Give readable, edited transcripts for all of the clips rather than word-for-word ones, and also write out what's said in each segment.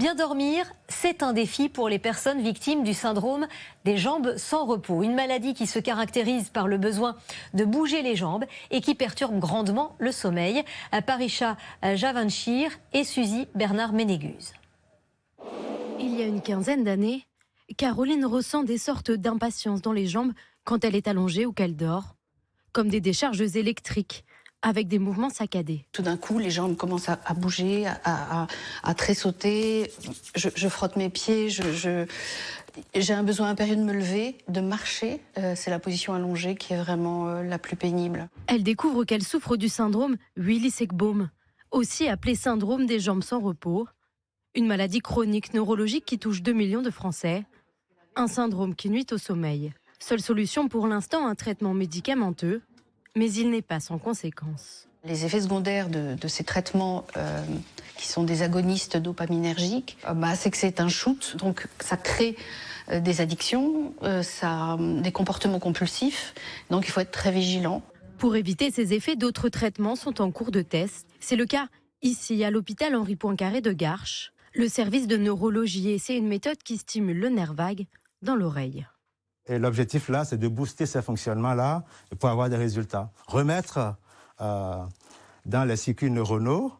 Bien dormir, c'est un défi pour les personnes victimes du syndrome des jambes sans repos. Une maladie qui se caractérise par le besoin de bouger les jambes et qui perturbe grandement le sommeil. Parisha Javanchir et Suzy Bernard-Ménégus. Il y a une quinzaine d'années, Caroline ressent des sortes d'impatience dans les jambes quand elle est allongée ou qu'elle dort, comme des décharges électriques, avec des mouvements saccadés. Tout d'un coup, les jambes commencent à bouger, à tressauter. Je frotte mes pieds, j'ai un besoin impérieux de me lever, de marcher. C'est la position allongée qui est vraiment la plus pénible. Elle découvre qu'elle souffre du syndrome Willis-Ekbom, aussi appelé syndrome des jambes sans repos, une maladie chronique neurologique qui touche 2 millions de Français, un syndrome qui nuit au sommeil. Seule solution pour l'instant, un traitement médicamenteux, mais il n'est pas sans conséquences. Les effets secondaires de ces traitements qui sont des agonistes dopaminergiques, c'est que c'est un shoot, donc ça crée des addictions, des comportements compulsifs, donc il faut être très vigilant. Pour éviter ces effets, d'autres traitements sont en cours de test. C'est le cas ici, à l'hôpital Henri Poincaré de Garches. Le service de neurologie essaie une méthode qui stimule le nerf vague dans l'oreille. Et l'objectif là, c'est de booster ces fonctionnements-là pour avoir des résultats. Remettre dans les circuits neuronaux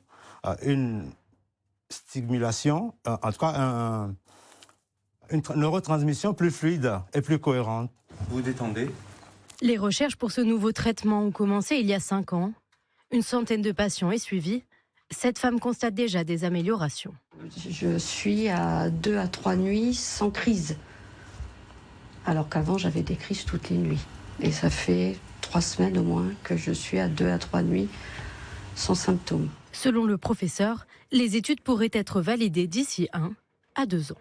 une stimulation, en tout cas une neurotransmission plus fluide et plus cohérente. Vous détendez. Les recherches pour ce nouveau traitement ont commencé il y a 5 ans. Une centaine de patients est suivie. Cette femme constate déjà des améliorations. Je suis à 2 à 3 nuits sans crise. Alors qu'avant, j'avais des crises toutes les nuits. Et ça fait 3 semaines au moins que je suis à 2 à 3 nuits sans symptômes. Selon le professeur, les études pourraient être validées d'ici 1 à 2 ans.